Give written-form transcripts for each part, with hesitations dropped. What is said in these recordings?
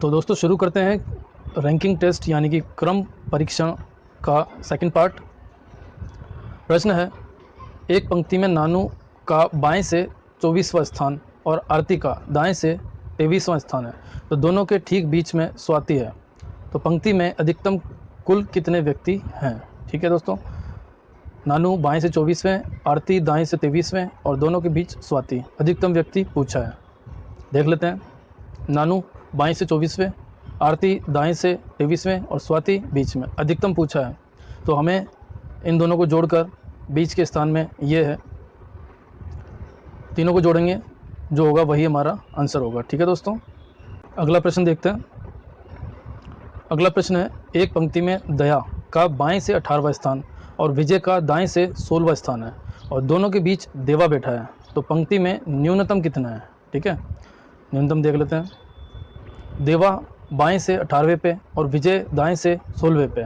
तो दोस्तों शुरू करते हैं रैंकिंग टेस्ट यानी कि क्रम परीक्षण का सेकंड पार्ट। प्रश्न है, एक पंक्ति में नानू का बाएं से 24वां स्थान और आरती का दाएं से 23वां स्थान है, तो दोनों के ठीक बीच में स्वाति है, तो पंक्ति में अधिकतम कुल कितने व्यक्ति हैं। ठीक है दोस्तों, नानू बाएं से 24वें, आरती दाएं से 23वें और दोनों के बीच स्वाति, अधिकतम व्यक्ति पूछा है। देख लेते हैं। नानू बाएं से 24वें, आरती दाएं से 23वें और स्वाति बीच में, अधिकतम पूछा है, तो हमें इन दोनों को जोड़कर बीच के स्थान में ये है, तीनों को जोड़ेंगे, जो होगा वही हमारा आंसर होगा। ठीक है दोस्तों, अगला प्रश्न देखते हैं। अगला प्रश्न है, एक पंक्ति में दया का बाएं से 18वां स्थान और विजय का दाएं से 16वां स्थान है और दोनों के बीच देवा बैठा है, तो पंक्ति में न्यूनतम कितना है। ठीक है, न्यूनतम देख लेते हैं। देवा बाएं से 18वें पे और विजय दाएं से 16वें पे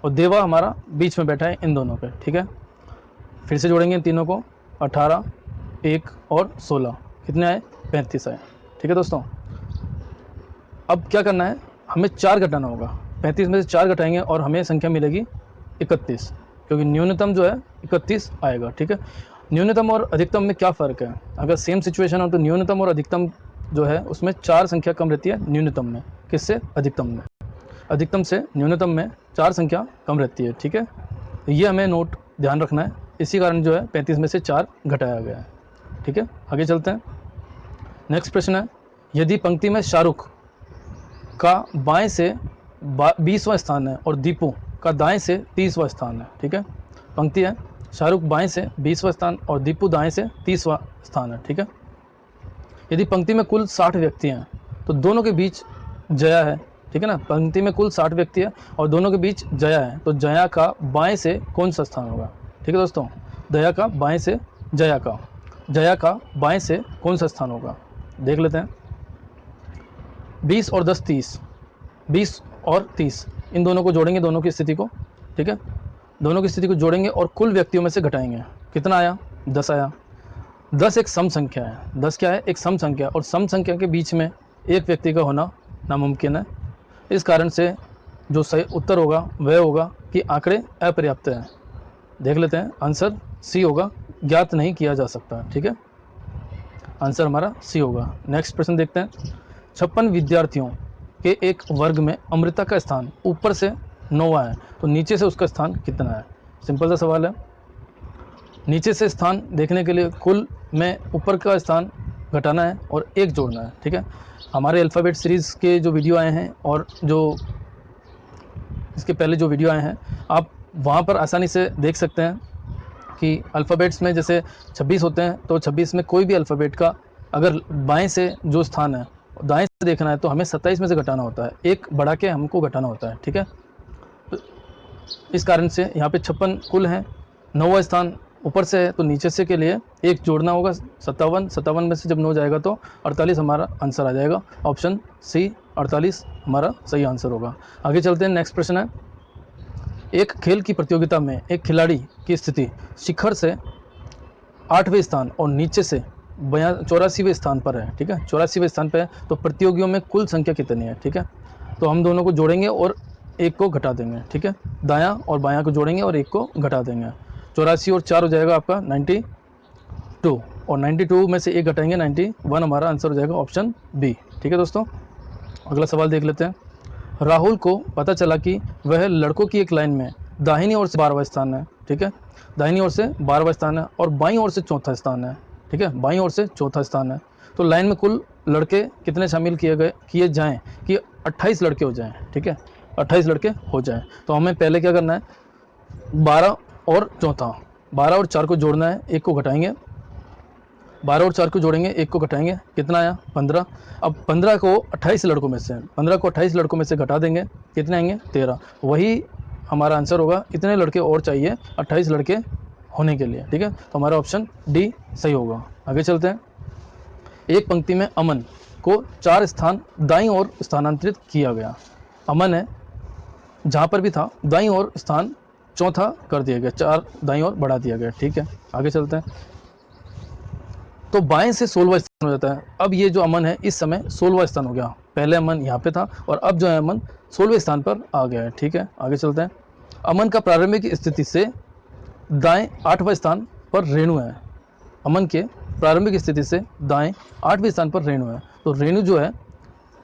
और देवा हमारा बीच में बैठा है इन दोनों पे। ठीक है, फिर से जोड़ेंगे इन तीनों को, 18, 1 और 16, कितने आए, 35 आए। ठीक है दोस्तों, अब क्या करना है, हमें 4 घटाना होगा। 35 में से 4 घटाएंगे और हमें संख्या मिलेगी 31, क्योंकि न्यूनतम जो है 31 आएगा। ठीक है, न्यूनतम और अधिकतम में क्या फ़र्क है, अगर सेम सिचुएशन हो तो न्यूनतम और अधिकतम जो है उसमें 4 संख्या कम रहती है न्यूनतम में, किससे, अधिकतम में। अधिकतम से न्यूनतम में 4 संख्या कम रहती है। ठीक है, तो ये हमें नोट ध्यान रखना है, इसी कारण जो है 35 में से 4 घटाया गया है। ठीक है, आगे चलते हैं। नेक्स्ट प्रश्न है, यदि पंक्ति में शाहरुख का बाएं से 20वां स्थान है और दीपू का दाएं से 30वां स्थान है। ठीक है, पंक्ति है, शाहरुख बाएं से 20वां स्थान और दीपू दाएं से 30वां स्थान है। ठीक है, यदि पंक्ति में कुल 60 व्यक्ति हैं तो दोनों के बीच जया है। ठीक है ना, पंक्ति में कुल 60 व्यक्ति है और दोनों के बीच जया है, तो जया का बाएं से कौन सा स्थान होगा। ठीक है दोस्तों, जया का बाएं से जया का बाएं से कौन सा स्थान होगा, देख लेते हैं। 20 और 10 30, 20 और 30 इन दोनों को जोड़ेंगे, दोनों की स्थिति को। ठीक है, दोनों की स्थिति को जोड़ेंगे और कुल व्यक्तियों में से घटाएंगे, कितना आया, 10 आया। 10 एक सम संख्या है, 10 क्या है, एक सम संख्या, और सम संख्या के बीच में एक व्यक्ति का होना नामुमकिन है। इस कारण से जो सही उत्तर होगा वह होगा कि आंकड़े अपर्याप्त हैं। देख लेते हैं, आंसर सी होगा, ज्ञात नहीं किया जा सकता। ठीक है, आंसर हमारा सी होगा। नेक्स्ट प्रश्न देखते हैं। 56 विद्यार्थियों के एक वर्ग में अमृता का स्थान ऊपर से 9वां है, तो नीचे से उसका स्थान कितना है। सिंपल सा सवाल है, नीचे से स्थान देखने के लिए कुल में ऊपर का स्थान घटाना है और 1 जोड़ना है। ठीक है, हमारे अल्फ़ाबेट सीरीज़ के जो वीडियो आए हैं और जो इसके पहले जो वीडियो आए हैं, आप वहाँ पर आसानी से देख सकते हैं कि अल्फ़ाबेट्स में जैसे 26 होते हैं, तो 26 में कोई भी अल्फ़ाबेट का अगर बाएं से जो स्थान है दाएं से देखना है तो हमें 27 में से घटाना होता है, 1 बढ़ा के हमको घटाना होता है। ठीक है, तो इस कारण से यहाँ पे 56 कुल हैं, 9वां स्थान ऊपर से है, तो नीचे से के लिए 1 जोड़ना होगा, 57 में से जब 9 जाएगा तो 48 हमारा आंसर आ जाएगा। ऑप्शन सी 48 हमारा सही आंसर होगा। आगे चलते हैं। नेक्स्ट प्रश्न है, एक खेल की प्रतियोगिता में एक खिलाड़ी की स्थिति शिखर से 8वें स्थान और नीचे से 84वें स्थान पर है। ठीक है, 84वें स्थान पर है, तो प्रतियोगियों में कुल संख्या कितनी है। ठीक है, तो हम दोनों को जोड़ेंगे और 1 को घटा देंगे। ठीक है, दायां और बायां को जोड़ेंगे और 1 को घटा देंगे, 84 और 4 हो जाएगा आपका 92, और 92 में से 1 घटाएंगे 91, हमारा आंसर हो जाएगा ऑप्शन बी। ठीक है दोस्तों, अगला सवाल देख लेते हैं। राहुल को पता चला कि वह लड़कों की एक लाइन में दाहिनी ओर से 12वां स्थान है। ठीक है, दाहिनी ओर से 12वां स्थान है और बाईं ओर से 4था स्थान है। ठीक है, बाईं ओर से 4था स्थान है, तो लाइन में कुल लड़के कितने शामिल किए जाएँ कि 28 लड़के हो जाएँ। ठीक है, 28 लड़के हो जाएँ, तो हमें पहले क्या करना है, 12 और 4 को जोड़ना है, 1 को घटाएंगे, 12 और 4 को जोड़ेंगे, 1 को घटाएंगे, कितना आया, 15। अब 15 को 28 लड़कों में से 15 को 28 लड़कों में से घटा देंगे, कितने आएंगे, 13, वही हमारा आंसर होगा। इतने लड़के और चाहिए 28 लड़के होने के लिए। ठीक है, तो हमारा ऑप्शन डी सही होगा। आगे चलते हैं। एक पंक्ति में अमन को 4 स्थान दाईं ओर स्थानांतरित किया गया। अमन है, जहाँ पर भी था दाईं ओर स्थान 4था कर दिया गया, 4 दाईं ओर बढ़ा दिया गया। ठीक है, आगे चलते हैं। तो बाएं से 16वां स्थान हो जाता है। अब ये जो अमन है इस समय 16वां स्थान हो गया, पहले अमन यहाँ पे था और अब जो है अमन 16वें स्थान पर आ गया है। ठीक है, आगे चलते हैं। अमन का प्रारंभिक स्थिति से दाएं 8वां स्थान पर रेणु है। अमन के प्रारंभिक स्थिति से दाएं 8वें स्थान पर रेणु है। तो रेणु जो है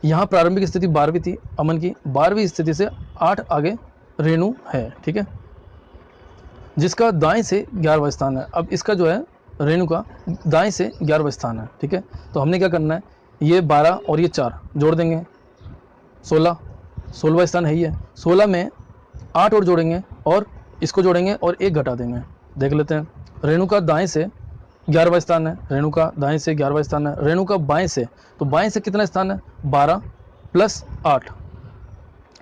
यहाँ प्रारंभिक स्थिति 12वीं थी, अमन की 12वीं स्थिति से 8 आगे रेणु है। ठीक है, जिसका दाएं से 11वां स्थान है। अब इसका जो है रेणु का दाएं से 11वां स्थान है। ठीक है, तो हमने क्या करना है, ये 12 और ये 4 जोड़ देंगे, 16वां स्थान है ही है। 16 में 8 और जोड़ेंगे और इसको जोड़ेंगे और 1 घटा देंगे। देख लेते हैं, रेणु का दाएं से 11वां स्थान है, रेणु का दाएं से 11वां स्थान है। रेणु का बाएं से, तो बाएं से कितना स्थान है, 12 प्लस 8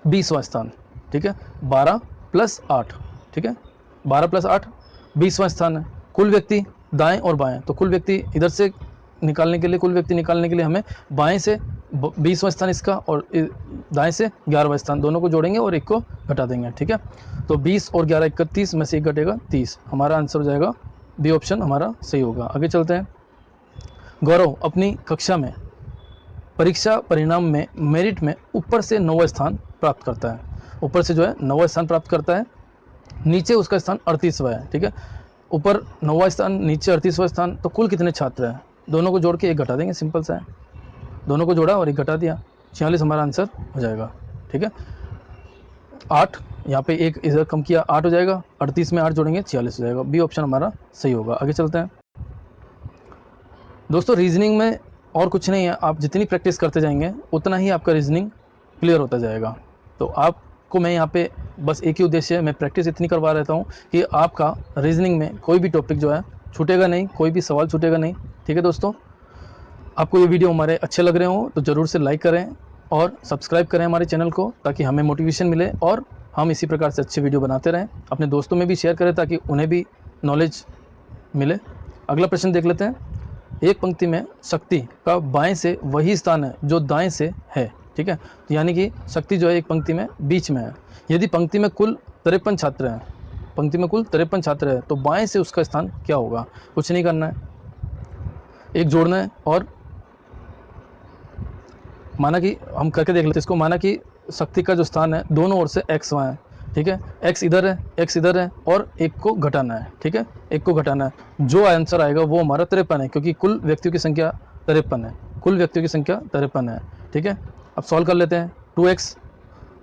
20वां स्थान। ठीक है, 12 प्लस 8, ठीक है, 12 प्लस 8 20वां स्थान है। कुल व्यक्ति दाएं और बाएं, तो कुल व्यक्ति इधर से निकालने के लिए, कुल व्यक्ति निकालने के लिए हमें बाएं से 20वां स्थान इसका और दाएं से 11वां स्थान, दोनों को जोड़ेंगे और एक को घटा देंगे। ठीक है, तो 20 और 11 31 में से एक घटेगा 30, हमारा आंसर हो जाएगा बी ऑप्शन हमारा सही होगा। आगे चलते हैं। गौरव अपनी कक्षा में परीक्षा परिणाम में मेरिट में ऊपर से 9वां स्थान प्राप्त करता है। ऊपर से जो है 9वां स्थान प्राप्त करता है, नीचे उसका स्थान 38वां है। ठीक है, ऊपर 9वां स्थान, नीचे 38वां स्थान, तो कुल कितने छात्र हैं, दोनों को जोड़ के 1 घटा देंगे, सिंपल सा है। दोनों को जोड़ा और 1 घटा दिया, 46 हमारा आंसर हो जाएगा। ठीक है, 8 यहाँ पे 1 इधर कम किया, 8 हो जाएगा, 38 में 8 जोड़ेंगे 46 हो जाएगा। बी ऑप्शन हमारा सही होगा। आगे चलते हैं दोस्तों। रीजनिंग में और कुछ नहीं है, आप जितनी प्रैक्टिस करते जाएंगे उतना ही आपका रीजनिंग क्लियर होता जाएगा। तो आपको मैं यहाँ पे बस एक ही उद्देश्य है, मैं प्रैक्टिस इतनी करवा रहता हूँ कि आपका रीजनिंग में कोई भी टॉपिक जो है छूटेगा नहीं, कोई भी सवाल छूटेगा नहीं। ठीक है दोस्तों, आपको ये वीडियो हमारे अच्छे लग रहे हो तो ज़रूर से लाइक करें और सब्सक्राइब करें हमारे चैनल को, ताकि हमें मोटिवेशन मिले और हम इसी प्रकार से अच्छे वीडियो बनाते रहें। अपने दोस्तों में भी शेयर करें ताकि उन्हें भी नॉलेज मिले। अगला प्रश्न देख लेते हैं। एक पंक्ति में शक्ति का बाएं से वही स्थान है जो दाएं से है। ठीक है, तो यानी कि शक्ति जो है एक पंक्ति में बीच में है। यदि पंक्ति में कुल 53 छात्र हैं, पंक्ति में कुल 53 छात्र हैं, तो बाएं से उसका स्थान क्या होगा। कुछ नहीं करना है, एक जोड़ना है और माना कि हम करके देख लेते हैं इसको। माना कि शक्ति का जो स्थान है दोनों ओर से x वहाँ है। ठीक है, x इधर है, x इधर है और एक को घटाना है। ठीक है, एक को घटाना है, जो आंसर आएगा वो हमारा 53 है, क्योंकि कुल व्यक्तियों की संख्या 53 है, कुल व्यक्तियों की संख्या 53 है। ठीक है, अब सॉल्व कर लेते हैं। 2x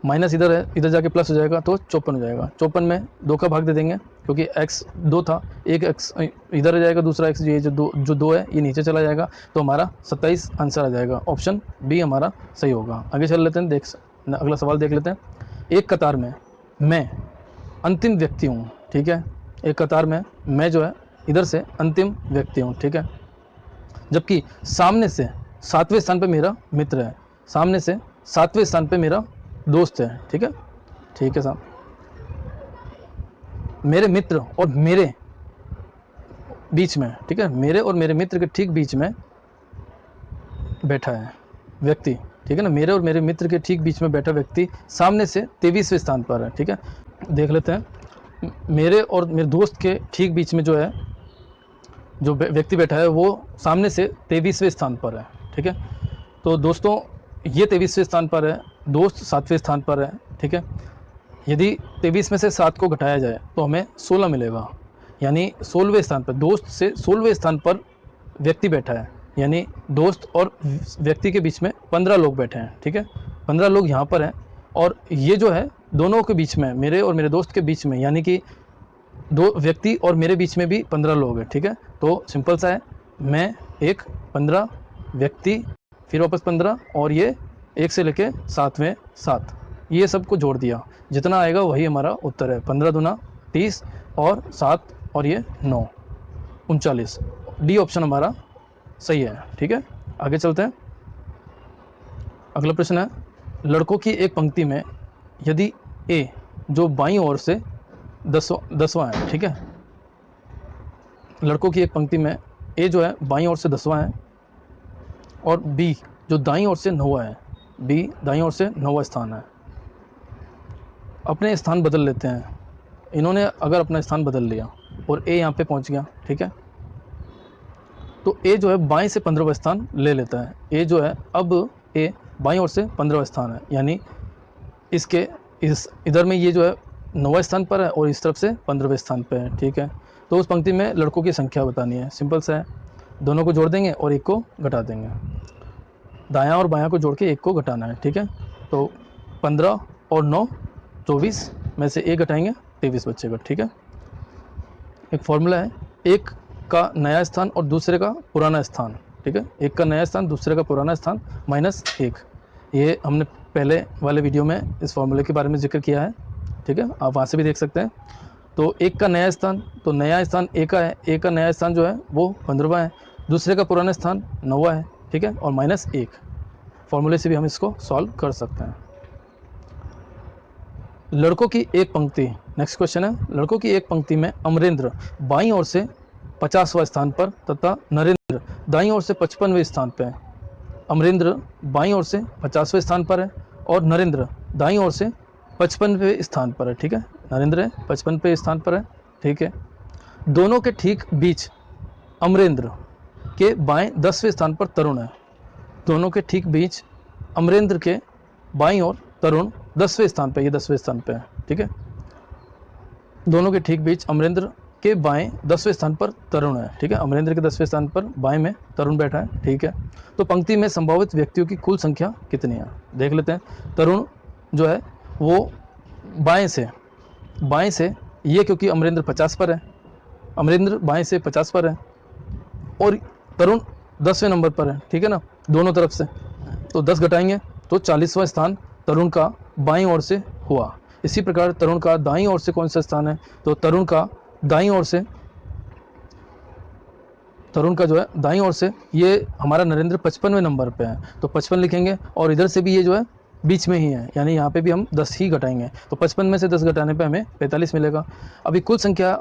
माइनस इधर है, इधर जाके प्लस हो जाएगा तो 54 हो जाएगा। 54 में 2 का भाग दे देंगे, क्योंकि x 2 था, एक x इधर आ जाएगा, दूसरा x ये जो 2 है ये नीचे चला जाएगा, तो हमारा 27 आंसर आ जाएगा। ऑप्शन बी हमारा सही होगा। आगे चल लेते हैं, अगला सवाल देख लेते हैं। एक कतार में मैं अंतिम व्यक्ति हूँ। ठीक है, एक कतार में मैं जो है इधर से अंतिम व्यक्ति हूँ। ठीक है, जबकि सामने से 7वें स्थान पे मेरा मित्र है, सामने से 7वें स्थान पे मेरा दोस्त है। ठीक है, ठीक है साहब, मेरे मित्र और मेरे बीच में, ठीक है, मेरे और मेरे मित्र के ठीक बीच में बैठा है व्यक्ति। ठीक है ना, मेरे और मेरे मित्र के ठीक बीच में बैठा व्यक्ति सामने से 23वें स्थान पर है। ठीक है, देख लेते हैं। मेरे और मेरे दोस्त के ठीक बीच में जो है, जो व्यक्ति बैठा है वो सामने से 23वें स्थान पर है। ठीक है, तो दोस्तों ये 23वें स्थान पर है, दोस्त 7वें स्थान पर है। ठीक है, यदि 23 में से 7 को घटाया जाए तो हमें 16 मिलेगा, यानी 16वें स्थान पर, दोस्त से 16वें स्थान पर व्यक्ति बैठा है, यानी दोस्त और व्यक्ति के बीच में 15 लोग बैठे हैं। ठीक है, 15 लोग यहाँ पर हैं और ये जो है दोनों के बीच में, मेरे और मेरे दोस्त के बीच में, यानी कि 2 व्यक्ति और मेरे बीच में भी 15 लोग हैं। ठीक है, तो सिंपल सा है, मैं एक 15 व्यक्ति, फिर वापस 15 और ये 1 से लेके 7वें 7, ये सब को जोड़ दिया, जितना आएगा वही हमारा उत्तर है। 15 दूना 30 और 7 और ये 9, 39। डी ऑप्शन हमारा सही है। ठीक है, आगे चलते हैं। अगला प्रश्न है, लड़कों की एक पंक्ति में यदि ए जो बाईं ओर से 10वां है। ठीक है, लड़कों की एक पंक्ति में ए जो है बाईं ओर से 10वां है और बी जो दाईं ओर से 9वां है, बी दाईं ओर से 9वां स्थान है। अपने स्थान बदल लेते हैं। इन्होंने अगर अपना स्थान बदल लिया और ए यहाँ पे पहुँच गया, ठीक है, तो ए जो है बाएं से 15वां स्थान ले लेता है। ए जो है अब ए बाईं ओर से 15वां स्थान है, यानी इसके इस इधर में ये जो है 9वां स्थान पर है और इस तरफ से 15वें स्थान पे है। ठीक है, तो उस पंक्ति में लड़कों की संख्या बतानी है। सिंपल सा है, दोनों को जोड़ देंगे और एक को घटा देंगे। दायां और बायां को जोड़ के एक को घटाना है। ठीक है, तो 15 और 9 24 में से एक घटाएंगे 23 बचेगा। ठीक है, एक फॉर्मूला है, एक का नया स्थान और दूसरे का पुराना स्थान। ठीक है, एक का नया स्थान दूसरे का पुराना स्थान माइनस एक। ये हमने पहले वाले वीडियो में इस फॉर्मूले के बारे में जिक्र किया है। ठीक है, आप वहाँ से भी देख सकते हैं। तो एक का नया स्थान, तो नया स्थान ए का है, ए का नया स्थान जो है वो 15वां है, दूसरे का पुराना स्थान 9वां है। ठीक है, और माइनस एक। फॉर्मूले से भी हम इसको सॉल्व कर सकते हैं। लड़कों की एक पंक्ति, नेक्स्ट क्वेश्चन है, लड़कों की एक पंक्ति में अमरेंद्र बाईं ओर से 50वां स्थान पर तथा नरेंद्र दाईं ओर से 55वें स्थान पर है। अमरेंद्र बाईं ओर से 50वें स्थान पर है और नरेंद्र दाईं ओर से 55वें स्थान पर है। ठीक है, नरेंद्र 55वें स्थान पर है। ठीक है, दोनों के ठीक बीच अमरेंद्र के बाएं 10वें स्थान पर तरुण है। दोनों के ठीक बीच अमरेंद्र के बाईं ओर तरुण 10वें स्थान पे, ये 10वें स्थान पे है। ठीक है, दोनों के ठीक बीच अमरेंद्र के बाएं 10वें स्थान पर तरुण है। ठीक है, अमरेंद्र के 10वें स्थान पर बाएं में तरुण बैठा है। ठीक है, तो पंक्ति में संभावित व्यक्तियों की कुल संख्या कितनी है देख लेते हैं। तरुण जो है वो बाएं से ये, क्योंकि अमरेंद्र 50 पर है, अमरेंद्र बाएं से 50 पर है और तरुण 10वें नंबर पर है। ठीक है ना, दोनों तरफ से तो 10 घटाएंगे तो 40वां स्थान तरुण का बाईं ओर से हुआ। इसी प्रकार तरुण का दाईं ओर से कौन सा स्थान है, तो तरुण का दाईं ओर से, तरुण का जो है दाईं ओर से ये हमारा नरेंद्र 55वें नंबर पे है, तो 55 लिखेंगे और इधर से भी ये जो है बीच में ही है, यानी यहाँ पे भी हम 10 ही घटाएंगे, तो 55 में से 10 घटाने पे हमें 45 मिलेगा। अभी कुल संख्या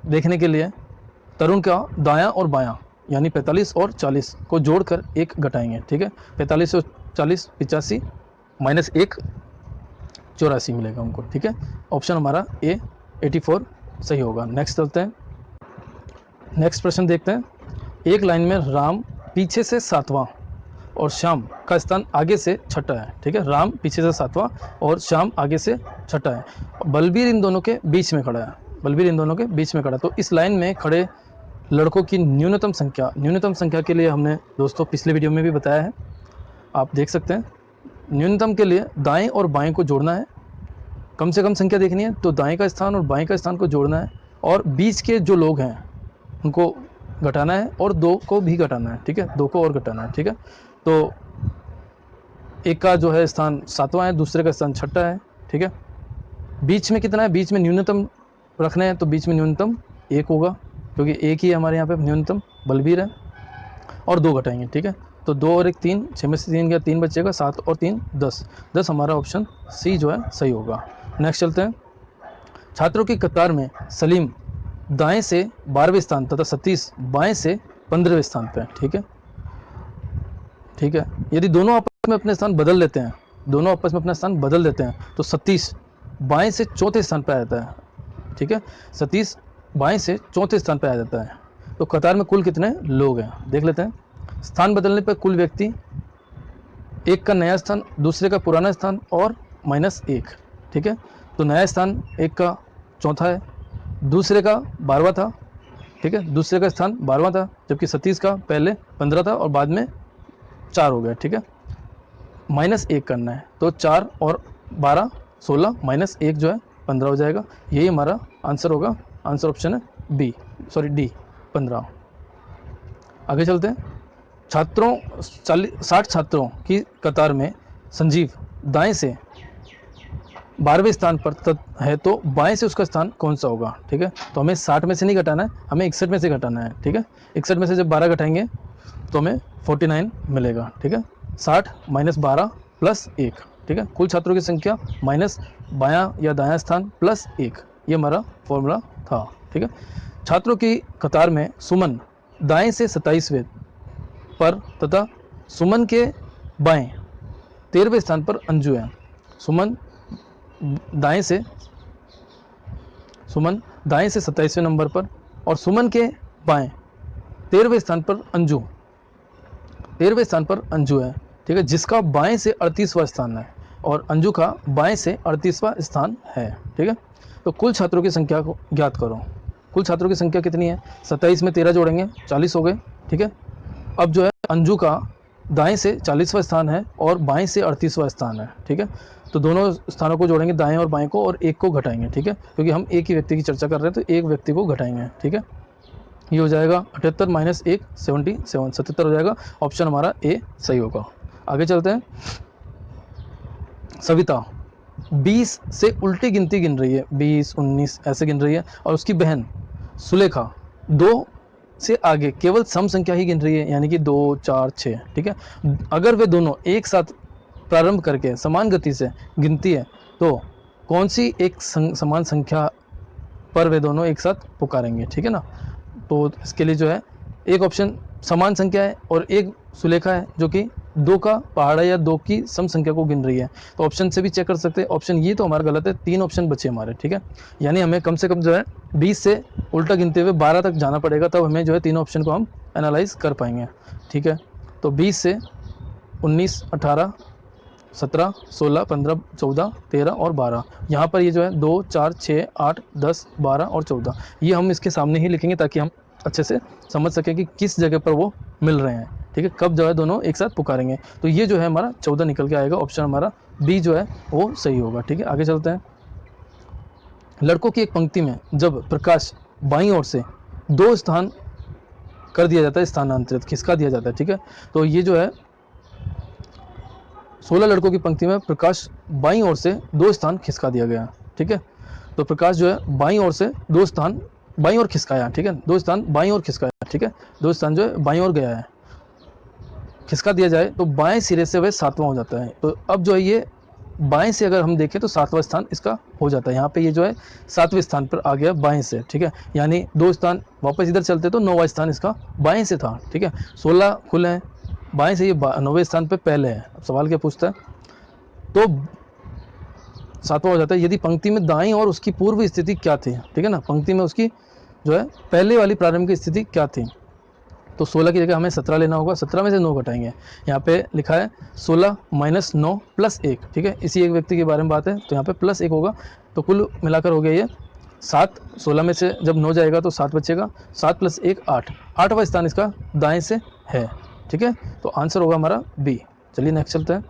देखने के लिए तरुण का दायां और बायां यानी 45 और 40 को जोड़कर एक घटाएंगे। ठीक है, 45 और 40 85 माइनस एक 84 मिलेगा हमको। ठीक है, ऑप्शन हमारा ए 84 सही होगा। नेक्स्ट चलते हैं, नेक्स्ट प्रश्न देखते हैं। एक लाइन में राम पीछे से 7वां और श्याम का स्थान आगे से छठा है। ठीक है, राम पीछे से 7वां और श्याम आगे से छठा है। बलबीर इन दोनों के बीच में खड़ा है, बलबीर इन दोनों के बीच में खड़ा है। तो इस लाइन में खड़े लड़कों की न्यूनतम संख्या के लिए हमने दोस्तों पिछले वीडियो में भी बताया है, आप देख सकते हैं। न्यूनतम के लिए दाएं और बाएं को जोड़ना है, कम से कम संख्या देखनी है तो दाएं का स्थान और बाएं का स्थान को जोड़ना है और बीच के जो लोग हैं उनको घटाना है और 2 को भी घटाना है। ठीक है, 2 को और घटाना है। ठीक है, तो एक का जो है स्थान 7वां है, दूसरे का स्थान छठा है। ठीक है, बीच में कितना है, बीच में न्यूनतम रखना है, तो बीच में न्यूनतम 1 होगा क्योंकि एक ही है हमारे यहाँ पे न्यूनतम, बलबीर है, और 2 घटाएंगे। ठीक है, तो 2 और 1 3, 6 में से 3 गया 3 बचेगा, 7 और 3 10 हमारा ऑप्शन सी जो है सही होगा। नेक्स्ट चलते हैं। छात्रों की कतार में सलीम दाएं से 12वें स्थान तथा सतीश बाएं से 15वें स्थान पे है। ठीक है, ठीक है, यदि दोनों आपस में अपने स्थान बदल लेते हैं, दोनों आपस में अपना स्थान बदल देते हैं तो सतीश बाएं से चौथे स्थान पर आ जाता है। ठीक है, सतीश बाएं से चौथे स्थान पर आ जाता है। तो कतार में कुल कितने लोग हैं देख लेते हैं। स्थान बदलने पर कुल व्यक्ति, एक का नया स्थान दूसरे का पुराना स्थान और माइनस एक। ठीक है, तो नया स्थान एक का चौथा है, दूसरे का 12वां था। ठीक है, दूसरे का स्थान 12वां था, जबकि सतीश का पहले 15 था और बाद में 4 हो गया। ठीक है, माइनस एक करना है, तो 4 और 12 16 माइनस एक जो है 15 हो जाएगा। यही हमारा आंसर होगा। आंसर ऑप्शन है डी 15। आगे चलते हैं। 60 छात्रों की कतार में संजीव दाएं से 12वें स्थान पर है, तो बाएं से उसका स्थान कौन सा होगा। ठीक है, तो हमें 60 में से नहीं घटाना है, हमें 61 में से घटाना है। ठीक है, 61 में से जब 12 घटाएंगे तो हमें 49 मिलेगा। ठीक है, 60 माइनस 12 प्लस 1। ठीक है, कुल छात्रों की संख्या माइनस बायां या दायां स्थान प्लस 1, ये हमारा फॉर्मूला था। ठीक है, छात्रों की कतार में सुमन दाएं से 27वें पर तथा सुमन के बाएं 13वें स्थान पर अंजू है। सुमन दाएं से 27वें नंबर पर और सुमन के बाएं 13वें स्थान पर अंजू, 13वें स्थान पर अंजू है, ठीक है, जिसका बाएं से 38वां स्थान है और अंजू का बाएं से 38वां स्थान है, ठीक है। तो कुल छात्रों की संख्या को ज्ञात करो। कुल छात्रों की संख्या कितनी है? 27 में 13 जोड़ेंगे 40 हो गए, ठीक है। अब जो है अंजू का दाएं से 40वां स्थान है और बाएं से 38वां स्थान है, ठीक है। तो दोनों स्थानों को जोड़ेंगे, दाएं और बाएं को, और एक को घटाएंगे, ठीक है, क्योंकि हम एक ही व्यक्ति की चर्चा कर रहे हैं तो एक व्यक्ति को घटाएंगे, ठीक है। ये हो जाएगा 78 माइनस 1 77, 77 हो जाएगा। ऑप्शन हमारा ए सही होगा। आगे चलते हैं। सविता 20 से उल्टी गिनती गिन रही है, 20 19 ऐसे गिन रही है, और उसकी बहन सुलेखा 2 से आगे केवल सम संख्या ही गिन रही है, यानी कि 2 4 6, ठीक है। अगर वे दोनों एक साथ प्रारंभ करके समान गति से गिनती है तो कौन सी एक समान संख्या पर वे दोनों एक साथ पुकारेंगे, ठीक है ना। तो इसके लिए जो है एक ऑप्शन समान संख्या है और एक सुलेखा है जो कि 2 का पहाड़ा या 2 की सम संख्या को गिन रही है। तो ऑप्शन से भी चेक कर सकते हैं। ऑप्शन ये तो हमारा गलत है, 3 ऑप्शन बचे हमारे, ठीक है। यानी हमें कम से कम जो है 20 से उल्टा गिनते हुए 12 तक जाना पड़ेगा, तब हमें जो है तीनों ऑप्शन को हम एनालाइज कर पाएंगे, ठीक है। तो 20 से 19 18 17 16 15 14 13 और 12, यहाँ पर ये जो है 2 4 6 8 10 12 और 14, ये हम इसके सामने ही लिखेंगे ताकि हम अच्छे से समझ सकें कि किस जगह पर वो मिल रहे हैं, ठीक है, कब जो है दोनों एक साथ पुकारेंगे। तो ये जो है हमारा 14 निकल के आएगा। ऑप्शन हमारा बी जो है वो सही होगा, ठीक है। आगे चलते हैं। लड़कों की एक पंक्ति में जब प्रकाश बाईं ओर से 2 स्थान कर दिया जाता है, स्थानांतरित खिसका दिया जाता है, ठीक है। तो ये जो है 16 लड़कों की पंक्ति में प्रकाश बाईं ओर से 2 स्थान खिसका दिया गया, ठीक है। तो प्रकाश जो है बाईं ओर से 2 स्थान बाईं ओर खिसकाया, ठीक है, 2 स्थान बाईं ओर खिसकाया, ठीक है, 2 स्थान जो है बाईं ओर गया है, खिसका दिया जाए तो बाएं सिरे से वह 7वां हो जाता है। तो अब जो है ये बाएं से अगर हम देखें तो 7वां स्थान इसका हो जाता है। यहाँ पे ये जो है 7वें स्थान पर आ गया बाएं से, ठीक है, यानी 2 स्थान वापस इधर चलते तो 9वां स्थान इसका बाएं से था, ठीक है। 16 खुले हैं, बाएं से ये 9वें स्थान पे पहले है। अब सवाल क्या पूछता है, तो 7वां हो जाता है यदि पंक्ति में दाईं और उसकी पूर्व स्थिति क्या थी, ठीक है ना, पंक्ति में उसकी जो है पहले वाली प्रारंभिक स्थिति क्या थी। तो 16 की जगह हमें 17 लेना होगा, 17 में से 9 घटाएंगे। यहाँ पे लिखा है 16 माइनस 9 प्लस 1, ठीक है, इसी एक व्यक्ति के बारे में बात है तो यहाँ पे प्लस 1 होगा। तो कुल मिलाकर हो गया ये 7। 16 में से जब 9 जाएगा तो 7 बचेगा, 7 प्लस 1 8, 8वां स्थान इसका दाएं से है, ठीक है। तो आंसर होगा हमारा बी। चलिए नेक्स्ट चलते हैं।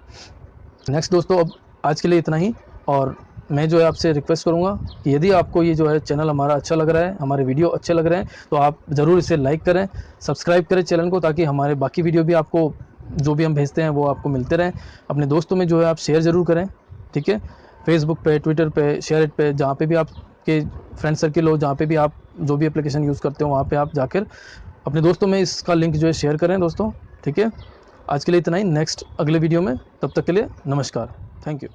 नेक्स्ट दोस्तों, अब आज के लिए इतना ही, और मैं जो है आपसे रिक्वेस्ट करूंगा कि यदि आपको ये जो है चैनल हमारा अच्छा लग रहा है, हमारे वीडियो अच्छे लग रहे हैं, तो आप ज़रूर इसे लाइक करें, सब्सक्राइब करें चैनल को, ताकि हमारे बाकी वीडियो भी आपको जो भी हम भेजते हैं वो आपको मिलते रहें। अपने दोस्तों में जो है आप शेयर ज़रूर करें, ठीक है, फेसबुक पे, ट्विटर पे, शेयर इट पे, जहाँ पे भी आपके फ्रेंड सर्किल हो, जहाँ पे भी आप जो भी एप्लीकेशन यूज़ करते हो वहाँ पे आप जाकर अपने दोस्तों में इसका लिंक जो है शेयर करें दोस्तों, ठीक है। आज के लिए इतना ही, नेक्स्ट अगले वीडियो में, तब तक के लिए नमस्कार, थैंक यू।